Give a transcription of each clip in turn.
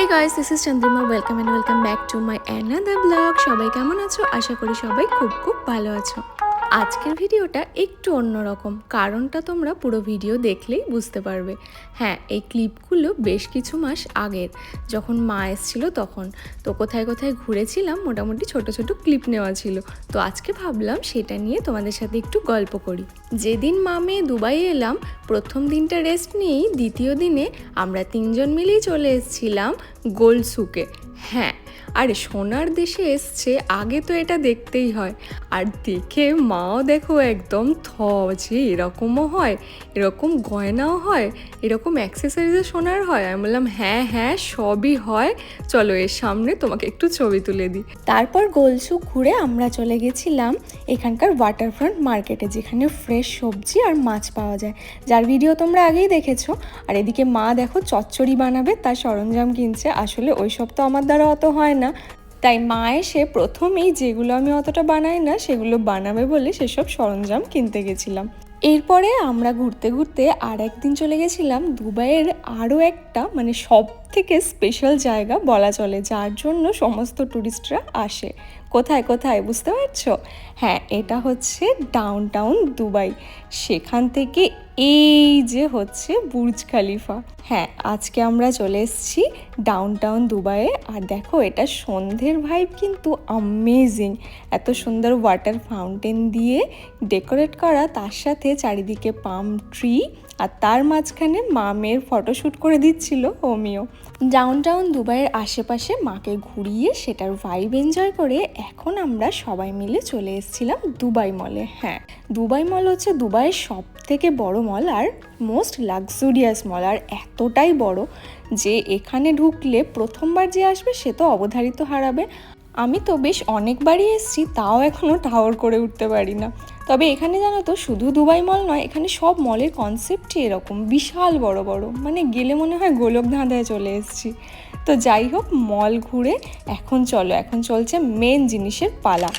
Hey guys, this is Chandrima. Welcome and welcome back to my another vlog. সবাই কেমন আছো? আশা করি সবাই খুব ভালো আছো। আজকের ভিডিওটা একটু অন্যরকম, কারণটা তোমরা পুরো ভিডিও দেখলেই বুঝতে পারবে। হ্যাঁ, এই ক্লিপগুলো বেশ কিছু মাস আগের, যখন মা এসেছিল তখন। তো কোথায় কোথায় ঘুরেছিলাম, মোটামুটি ছোট ছোট ক্লিপ নেওয়া ছিল। তো আজকে ভাবলাম সেটা নিয়ে তোমাদের সাথে একটু গল্প করি। যেদিন মা মেয়ে দুবাই এলাম, প্রথম দিনটা রেস্ট নিয়েই দ্বিতীয় দিনে আমরা তিনজন মিলেই চলে এসেছিলাম গোলসুকে। হ্যাঁ, আর সোনার দেশে এসছে, আগে তো এটা দেখতেই হয়। আর দেখে মাও দেখো একদম যে এরকমও হয়, এরকম গয়নাও হয়, এরকম অ্যাক্সেসরিজও সোনার হয়। আমি বললাম হ্যাঁ সবই হয়, চলো এর সামনে তোমাকে একটু ছবি তুলে দিই। তারপর গোলসুক ঘুরে আমরা চলে গেছিলাম এখানকার ওয়াটারফ্রন্ট মার্কেটে, যেখানে ফ্রেশ সবজি আর মাছ পাওয়া যায়, যার ভিডিও তোমরা আগেই দেখেছো। আর এদিকে মা দেখো চচ্চড়ি বানাবে, তার সরঞ্জাম কিনছে। আসলে ওইসব তো আমার দ্বারা অত হয় না, তাই মা এসে প্রথমেই যেগুলো আমি অতটা বানাই না সেগুলো বানাবে বলে সেসব সরঞ্জাম কিনতে গেছিলাম। এরপরে আমরা ঘুরতে ঘুরতে আর একদিন চলে গেছিলাম দুবাইয়ের আরও একটা সব থেকে স্পেশাল জায়গা বলা চলে, যার জন্য সমস্ত ট্যুরিস্টরা আসে। কোথায় কোথায় বুঝতে পারছো? হ্যাঁ, এটা হচ্ছে ডাউনটাউন দুবাই। সেখান থেকে এই যে হচ্ছে বুর্জ খালিফা। হ্যাঁ, আজকে আমরা চলে এসেছি ডাউনটাউন দুবাইয়ে। আর দেখো, এটা সন্ধ্যের ভাইব কিন্তু অ্যামেজিং। এত সুন্দর ওয়াটার ফাউন্টেন দিয়ে ডেকোরেট করা, তার সাথে চারিদিকে পাম ট্রি, আর তার মাঝখানে মা মেয়ের ফটোশ্যুট করে দিচ্ছিল অমিও। ডাউনটাউন দুবাইয়ের আশেপাশে মাকে ঘুরিয়ে সেটার ভাইব এনজয় করে এখন আমরা সবাই মিলে চলে এসেছিলাম দুবাই মলে। হ্যাঁ, দুবাই মল হচ্ছে দুবাইয়ের সব থেকে বড় মল আর মোস্ট লাক্সুরিয়াস মল। আর এতটাই বড় যে এখানে ঢুকলে প্রথমবার যে আসবে সে তো অবধারিত হারাবে। আমি তো বেশ অনেকবারই এসেছি, তাও এখনও টাওয়ার করে উঠতে পারি না। তবে এখানে জানো তো, শুধু দুবাই মল নয়, এখানে সব মলের কনসেপ্টই এরকম বিশাল বড় বড়, গেলে মনে হয় গোলকধাঁধায় চলে এসেছি। তো যাই হোক, মল ঘুরে এখন চলছে মেন জিনিসের পালা।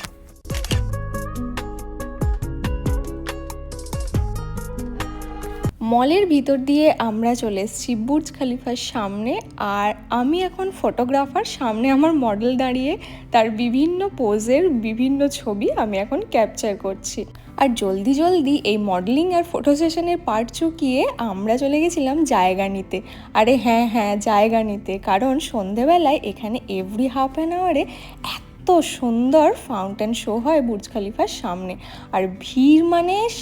মলের ভিতর দিয়ে আমরা চলে এসেছি বুর্জ খালিফার সামনে। আর আমি এখন ফটোগ্রাফার, সামনে আমার মডেল দাঁড়িয়ে তার বিভিন্ন পোজের বিভিন্ন ছবি আমি এখন ক্যাপচার করছি। আর জলদি এই মডেলিং আর ফটো সেশনের পার্ট চুকিয়ে আমরা চলে গেছিলাম জায়গা নিতে। আরে হ্যাঁ জায়গা নিতে, কারণ সন্ধেবেলায় এখানে এভরি হাফ অ্যান আওয়ারে এত সুন্দর ফাউন্টেন শো হয় বুর্জ খালিফার সামনে, আর ভিড়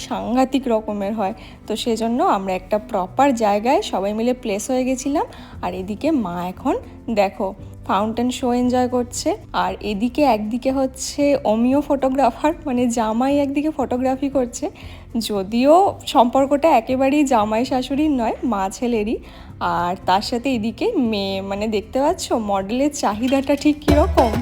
সাংঘাতিক রকমের হয়। তো সেজন্য আমরা একটা প্রপার জায়গায় সবাই মিলে প্লেস হয়ে গেছিলাম। আর এদিকে মা এখন দেখো ফাউন্টেন শো এনজয় করছে, আর এদিকে একদিকে হচ্ছে অমিও ফটোগ্রাফার, জামাই একদিকে ফটোগ্রাফি করছে। যদিও সম্পর্কটা একেবারেই জামাই শাশুড়ির নয়, মা ছেলেরই। আর তার সাথে এদিকে মেয়ে, দেখতে পাচ্ছ মডেলের চাহিদাটা ঠিক কীরকম।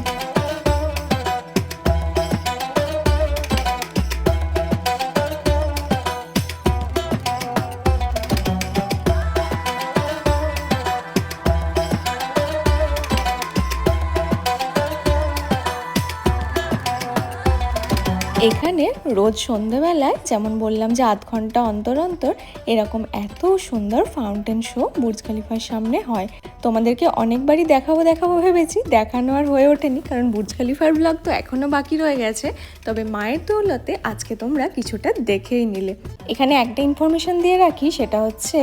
এখানে রোজ সন্ধ্যেবেলায়, যেমন বললাম যে আধ ঘন্টা অন্তর এরকম এত সুন্দর ফাউন্টেন শো বুর্জ খালিফার সামনে হয়। তোমাদেরকে অনেকবারই দেখাবো ভেবেছি, দেখানো আর হয়ে ওঠেনি, কারণ বুর্জ খালিফার ব্লগ তো এখনও বাকি রয়ে গেছে। তবে মায়ের দৌলতে আজকে তোমরা কিছুটা দেখেই নিলে। এখানে একটা ইনফরমেশন দিয়ে রাখি, সেটা হচ্ছে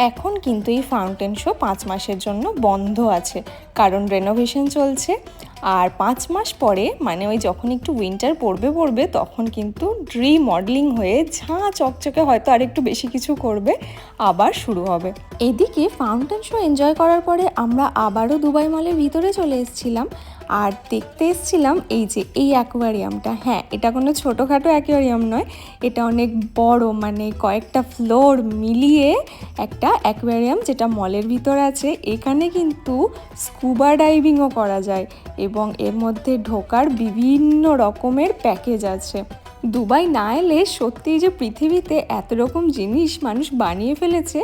এখন কিন্তু এই ফাউন্টেন শো 5 মাসের জন্য বন্ধ আছে, কারণ রেনোভেশন চলছে। আর 5 মাস পরে, ওই যখন একটু উইন্টার পড়বে তখন কিন্তু রিমডেলিং হয়ে ঝাঁ চকচকে, হয়তো আর একটু বেশি কিছু করবে, আবার শুরু হবে। এদিকে ফাউন্টেন শো এনজয় করার পরে আমরা আবারও দুবাই মলের ভিতরে চলে এসেছিলাম। আর দেখতে এসেছিলাম এই অ্যাকোয়ারিয়ামটা। হ্যাঁ, এটা কোনো ছোটোখাটো অ্যাকোয়ারিয়াম নয়, এটা অনেক বড়, কয়েকটা ফ্লোর মিলিয়ে একটা অ্যাকোয়ারিয়াম, যেটা মলের ভিতর আছে। এখানে কিন্তু স্কুবা ডাইভিংও করা যায় এবং এর মধ্যে ঢোকার বিভিন্ন রকমের প্যাকেজ আছে। দুবাই না এলে সত্যিই যে পৃথিবীতে এত রকম জিনিস মানুষ বানিয়ে ফেলেছে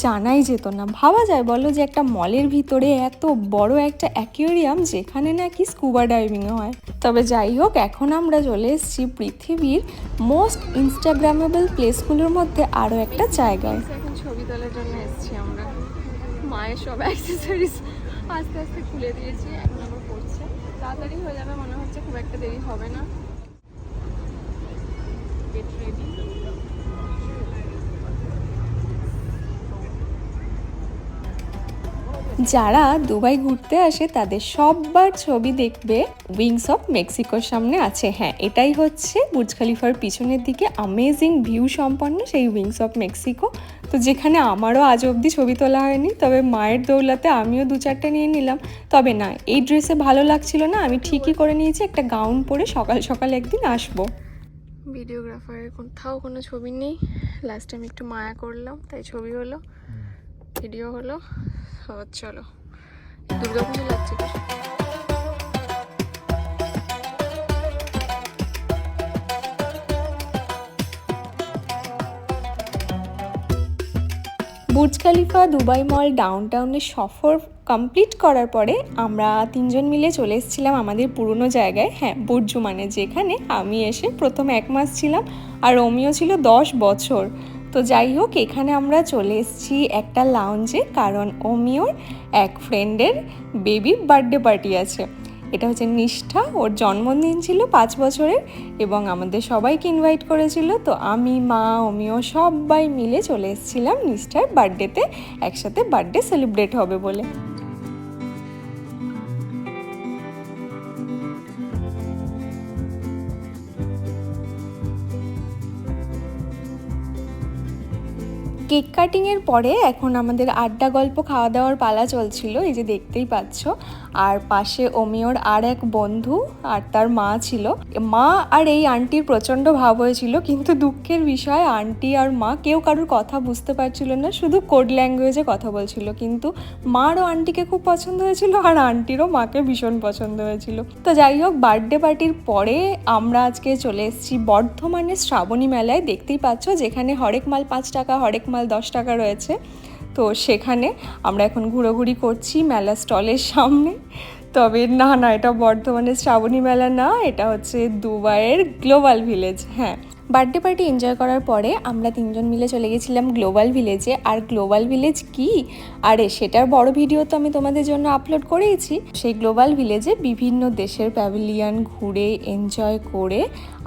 জানাই যেত না। ভাবা যায় বলো যে একটা মলের ভিতরে এত বড় একটা অ্যাকোয়ারিয়াম, যেখানে নাকি স্কুবা ডাইভিং হয়। তবে যাই হোক, এখন আমরা চলে এসেছি পৃথিবীর মোস্ট ইনস্টাগ্রামেবল প্লেসগুলোর মধ্যে আরও একটা জায়গায়। এখন ছবি তোলার জন্য এসেছি আমরা। মায়ের সব অ্যাক্সেসরিজ আস্তে আস্তে খুলে দিয়েছি, এখন আবার পড়ছে। তাড়াতাড়ি হয়ে যাবে মনে হচ্ছে, খুব একটা দেরি হবে না। Get ready. যারা দুবাই ঘুরতে আসে তাদের সববার ছবি দেখবে উইংস অফ মেক্সিকোর সামনে আছে। হ্যাঁ, এটাই হচ্ছে বুর্জ খলিফার পিছনের দিকে অ্যামেজিং ভিউ সম্পন্ন সেই উইংস অফ মেক্সিকো। তো যেখানে আমারও আজ অবধি ছবি তোলা হয়নি, তবে মায়ের দৌলাতে আমিও 2-4টা নিয়ে নিলাম। তবে না, এই ড্রেসে ভালো লাগছিল না, আমি ঠিকই করে নিয়েছি একটা গাউন পরে সকাল সকাল একদিন আসবো। ভিডিওগ্রাফারের কোথাও কোনো ছবি নেই, লাস্ট টাইম একটু মায়া করলাম তাই ছবি হলো, ভিডিও হলো। চলো, দুর্গাপুজো লাগছে কিছু। বুর্জ খলিফা, দুবাই মল, ডাউনটাউনের সফর কমপ্লিট করার পরে আমরা 3জন মিলে চলে এসেছিলাম আমাদের পুরনো জায়গায়। হ্যাঁ, বুর্জুমানে, যেখানে আমি এসে প্রথম 1 মাস ছিলাম আর অমিও ছিল 10 বছর। তো যাই হোক, এখানে আমরা চলে এসেছি একটা লাউঞ্জে, কারণ অমিওর এক ফ্রেন্ডের বেবির বার্থডে পার্টি আছে। এটা হচ্ছে নিষ্ঠা, ওর জন্মদিন ছিল 5 বছরের এবং আমাদের সবাইকে ইনভাইট করেছিল। তো আমি, মা, অমিও সবাই মিলে চলে এসেছিলাম নিষ্ঠার বার্থডেতে, একসাথে বার্থডে সেলিব্রেট হবে বলে। কেক কাটিংয়ের পরে এখন আমাদের আড্ডা গল্প খাওয়া দাওয়ার পালা চলছিল, এই যে দেখতেই পাচ্ছ। আর পাশে অমিওর আর এক বন্ধু আর তার মা ছিল। মা আর এই আন্টির প্রচণ্ড ভাব হয়েছিল, কিন্তু দুঃখের বিষয় আন্টি আর মা কেউ কারোর কথা বুঝতে পারছিল না, শুধু কোড ল্যাঙ্গুয়েজে কথা বলছিল। কিন্তু মারও আন্টিকে খুব পছন্দ হয়েছিল আর আন্টিরও মাকে ভীষণ পছন্দ হয়েছিল। তো যাই হোক, বার্থডে পার্টির পরে আমরা আজকে চলে এসেছি বর্ধমানের শ্রাবণী মেলায়। দেখতেই পাচ্ছ, যেখানে হরেক মাল 5 টাকা, হরেক মাল 10 টাকা রয়েছে। তো সেখানে আমরা এখন ঘোরাঘুরি করছি মেলা স্টলের সামনে। তবে না, এটা বর্ধমানের শ্রাবণী মেলা না, এটা হচ্ছে দুবাইয়ের গ্লোবাল ভিলেজ। হ্যাঁ, বার্থডে পার্টি এনজয় করার পরে আমরা 3জন মিলে চলে গেছিলাম গ্লোবাল ভিলেজে। আর গ্লোবাল ভিলেজ কি, আরে সেটার বড় ভিডিও তো আমি তোমাদের জন্য আপলোড করেইছি। সেই গ্লোবাল ভিলেজে বিভিন্ন দেশের প্যাভিলিয়ন ঘুরে এনজয় করে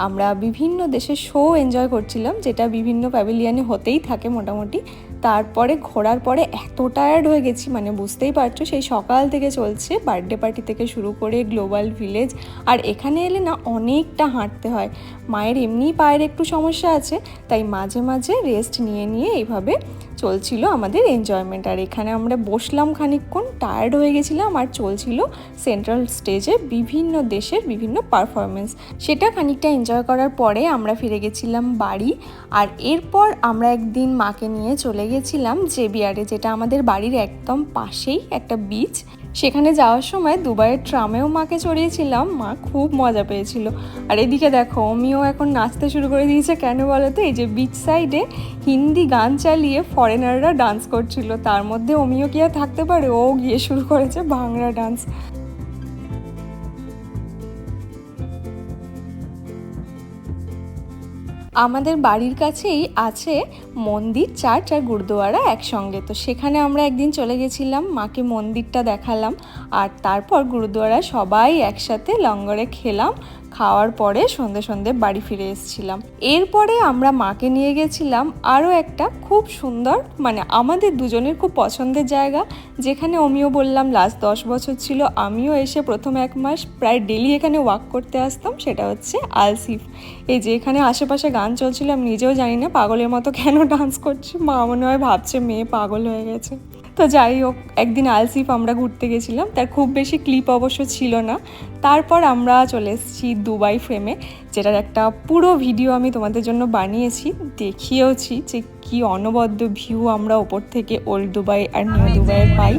আমরা বিভিন্ন দেশের শো এনজয় করছিলাম, যেটা বিভিন্ন প্যাভিলিয়নে হতেই থাকে মোটামুটি। তারপরে ঘোরার পরে এত টায়ার্ড হয়ে গেছি, মানে বুঝতেই পারছো, সেই সকাল থেকে চলছে বার্থডে পার্টি থেকে শুরু করে গ্লোবাল ভিলেজ। আর এখানে এলে না অনেকটা হাঁটতে হয়, মায়ের এমনিই পায়ের একটু সমস্যা আছে, তাই মাঝে মাঝে রেস্ট নিয়ে নিয়ে এইভাবে চলছিল আমাদের এনজয়মেন্ট। আর এখানে আমরা বসলাম খানিকক্ষণ, টায়ার্ড হয়ে গেছিলাম, আর চলছিল সেন্ট্রাল স্টেজে বিভিন্ন দেশের বিভিন্ন পারফরমেন্স। সেটা খানিকটা এনজয় করার পরে আমরা ফিরে গেছিলাম বাড়ি। আর এরপর আমরা একদিন মাকে নিয়ে চলে গেছিলাম জেবিআরে, যেটা আমাদের বাড়ির একদম পাশেই একটা বিচ। সেখানে যাওয়ার সময় দুবাইয়ের ট্রামেও মাকে চড়িয়েছিলাম, মা খুব মজা পেয়েছিল। আর এদিকে দেখো, অমিও এখন নাচতে শুরু করে দিয়েছে। কেন বলো তো, এই যে বিচ সাইডে হিন্দি গান চালিয়ে ফরেনাররা ডান্স করছিল, তার মধ্যে অমিও কি আর থাকতে পারে, ও গিয়ে শুরু করেছে ভাংড়া ডান্স। আমাদের বাড়ির কাছেই আছে মন্দির, চার্চ আর গুরুদুয়ারা একসঙ্গে। তো সেখানে আমরা একদিন চলে গেছিলাম, মাকে মন্দিরটা দেখালাম, আর তারপর গুরুদুয়ারা সবাই একসাথে লঙ্গরে খেলাম। খাওয়ার পরে সন্ধে সন্ধে বাড়ি ফিরে এসেছিলাম। এরপরে আমরা মাকে নিয়ে গেছিলাম আরও একটা খুব সুন্দর, মানে আমাদের দুজনের খুব পছন্দের জায়গা, যেখানে অমিও বললাম লাস্ট 10 বছর ছিল, আমিও এসে প্রথম 1 মাস প্রায় ডেলি এখানে ওয়াক করতে আসতাম। সেটা হচ্ছে আলসিফ। এই যে এখানে আশেপাশে গান চলছিল, আমি নিজেও জানি না পাগলের মতো কেন ডান্স করছি, মা মনে হয় ভাবছে মেয়ে পাগল হয়ে গেছে। তো যাই হোক, একদিন আলসিফ আমরা ঘুরতে গেছিলাম, তার খুব বেশি ক্লিপ অবশ্য ছিল না। তারপর আমরা চলে এসেছি দুবাই ফ্রেমে, যেটার একটা পুরো ভিডিও আমি তোমাদের জন্য বানিয়েছি, দেখিয়েওছি যে কি অনবদ্য ভিউ আমরা ওপর থেকে ওল্ড দুবাই আর নিউ দুবাইয়ের পাই।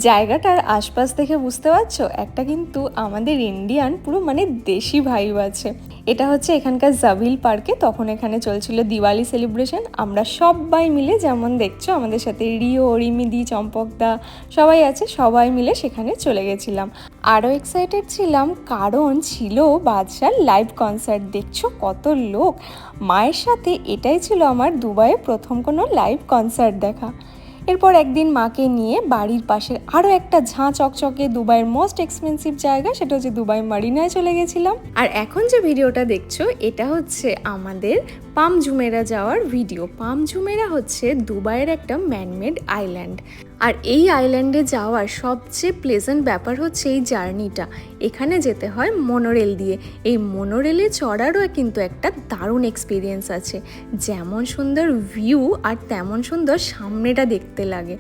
জায়গাটার আশপাশ দেখে বুঝতে পারছো একটা কিন্তু আমাদের ইন্ডিয়ান পুরো মানে দেশি ভাইব আছে। এটা হচ্ছে এখানকার জাভিল পার্কে, তখন এখানে চলছিল দিওয়ালি সেলিব্রেশন। আমরা সবাই মিলে যেমন দেখছো আমাদের সাথে রিও, রিমিদি, চম্পকদা সবাই আছে, সবাই মিলে সেখানে চলে গেছিলাম। আরও এক্সাইটেড ছিলাম কারণ ছিল বাদশার লাইভ কনসার্ট। দেখছো কত লোক। মায়ের সাথে এটাই ছিল আমার দুবাইয়ে প্রথম কোনো লাইভ কনসার্ট দেখা। এরপর একদিন মাকে নিয়ে বাড়ির পাশের আরও একটা ঝাঁ চকচকে দুবাইয়ের মোস্ট এক্সপেন্সিভ জায়গা, সেটা হচ্ছে দুবাই মারিনায় চলে গেছিলাম। আর এখন যে ভিডিওটা দেখছো এটা হচ্ছে আমাদের পাম জুমেরা যাওয়ার ভিডিও। পাম জুমেরা হচ্ছে দুবাইয়ের একটা ম্যানমেড আইল্যান্ড। আর এই আইল্যান্ডে যাওয়ার সবচেয়ে প্লেজেন্ট ব্যাপার হচ্ছে এই জার্নিটা। এখানে যেতে হয় মনোরেল দিয়ে। এই মনোরেলে চড়ারও কিন্তু একটা দারুণ এক্সপিরিয়েন্স আছে। যেমন সুন্দর ভিউ আর তেমন সুন্দর সামনেটা দেখতে লাগে।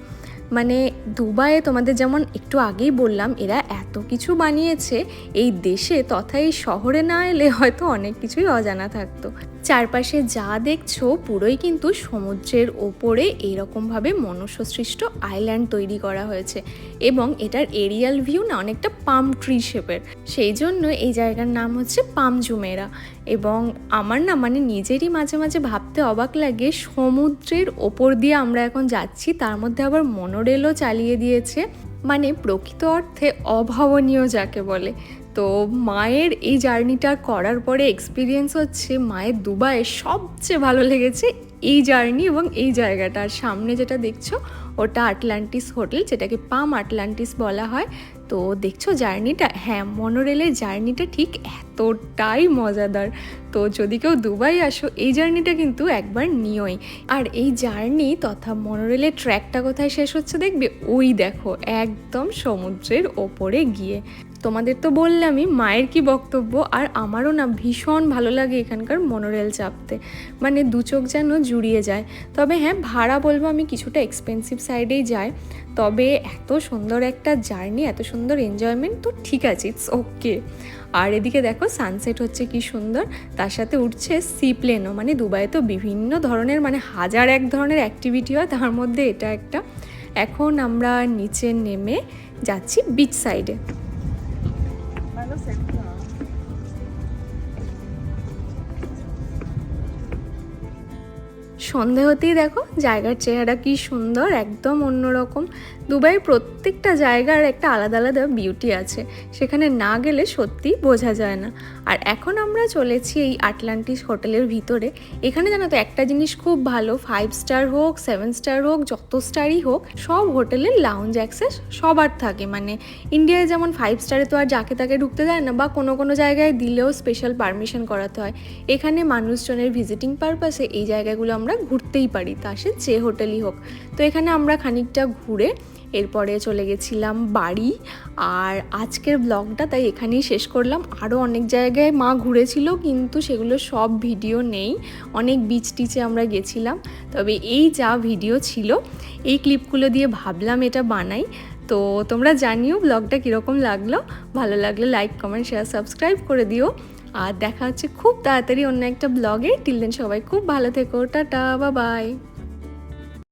মানে দুবাইয়ে তোমাদের যেমন একটু আগেই বললাম এরা এত কিছু বানিয়েছে এই দেশে তথা এই শহরে না এলে হয়তো অনেক কিছুই অজানা থাকতো। চারপাশে যা দেখছো পুরোই কিন্তু সমুদ্রের ওপরে এরকমভাবে মনুষ্যসৃষ্ট আইল্যান্ড তৈরি করা হয়েছে এবং এটার এরিয়াল ভিউ না অনেকটা পাম ট্রি শেপের, সেই জন্য এই জায়গার নাম হচ্ছে পাম জুমেরা। এবং আমার না মানে নিজেরই মাঝে মাঝে ভাবতে অবাক লাগে সমুদ্রের ওপর দিয়ে আমরা এখন যাচ্ছি, তার মধ্যে আবার মনোরেলও চালিয়ে দিয়েছে। মানে প্রকৃত অর্থে অভাবনীয় যাকে বলে। তো মায়ের এই জার্নিটা করার পরে এক্সপিরিয়েন্স হচ্ছে মায়ের দুবাইয়ে সবচেয়ে ভালো লেগেছে এই জার্নি এবং এই জায়গাটা। আর সামনে যেটা দেখছো ওটা আটলান্টিস হোটেল, যেটাকে পাম আটলান্টিস বলা হয়। তো দেখছো জার্নিটা, হ্যাঁ মনোরেলের জার্নিটা ঠিক এতটাই মজাদার। তো যদি কেউ দুবাই আসো এই জার্নিটা কিন্তু একবার নিওই। আর এই জার্নি তথা মনোরেলের ট্র্যাকটা কোথায় শেষ হচ্ছে দেখবে, ওই দেখো একদম সমুদ্রের ওপরে গিয়ে। তোমাদের তো বললামই মায়ের কি বক্তব্য, আর আমারও না ভীষণ ভালো লাগে এখানকার মনোরেল চাপতে, মানে দু চোখ যেন জুড়িয়ে যায়। তবে হ্যাঁ ভাড়া বলবো আমি কিছুটা এক্সপেন্সিভ সাইডেই যায়, তবে এত সুন্দর একটা জার্নি, এত সুন্দর এনজয়মেন্ট, তো ঠিক আছে, ইটস ওকে। আর এদিকে দেখো সানসেট হচ্ছে কি সুন্দর, তার সাথে উঠছে সি প্লেনও। মানে দুবাইয়ে তো বিভিন্ন ধরনের মানে হাজার এক ধরনের অ্যাক্টিভিটি হয়, তার মধ্যে এটা একটা। এখন আমরা নিচে নেমে যাচ্ছি বিচ সাইডে। সন্ধে হতেই দেখো জায়গার চেহারা কি সুন্দর, একদম অন্যরকম। দুবাইয়ের প্রত্যেকটা জায়গার একটা আলাদা আলাদা বিউটি আছে, সেখানে না গেলে সত্যিই বোঝা যায় না। আর এখন আমরা চলেছি এই আটলান্টিস হোটেলের ভিতরে। এখানে জানো তো একটা জিনিস খুব ভালো, 5 স্টার হোক 7 স্টার হোক যত স্টারই হোক সব হোটেলের লাউঞ্জ অ্যাক্সেস সবার থাকে। মানে ইন্ডিয়ায় যেমন 5 স্টারে তো আর যাকে তাকে ঢুকতে দেয় না, বা কোনো কোনো জায়গায় দিলেও স্পেশাল পারমিশন করাতে হয়। এখানে মানুষজনের ভিজিটিং পারপাসে এই জায়গাগুলো আমরা ঘুরতেই পারি, তা সে যে হোটেলই হোক। তো এখানে আমরা খানিকটা ঘুরে এরপরে চলে গেছিলাম বাড়ি। আর আজকের ব্লগটা তাই এখানেই শেষ করলাম। আরও অনেক জায়গায় মা ঘুরেছিল কিন্তু সেগুলো সব ভিডিও নেই, অনেক বিচ টিচে আমরা গেছিলাম। তবে এই যা ভিডিও ছিল এই ক্লিপগুলো দিয়ে ভাবলাম এটা বানাই। তো তোমরা জানিও ব্লগটা কীরকম লাগলো, ভালো লাগলে লাইক কমেন্ট শেয়ার সাবস্ক্রাইব করে দিও। আর দেখা হচ্ছে খুব তাড়াতাড়ি অন্য একটা ব্লগে। টিল দেন সবাই খুব ভালো থেকো, টাটা, বাই বাই।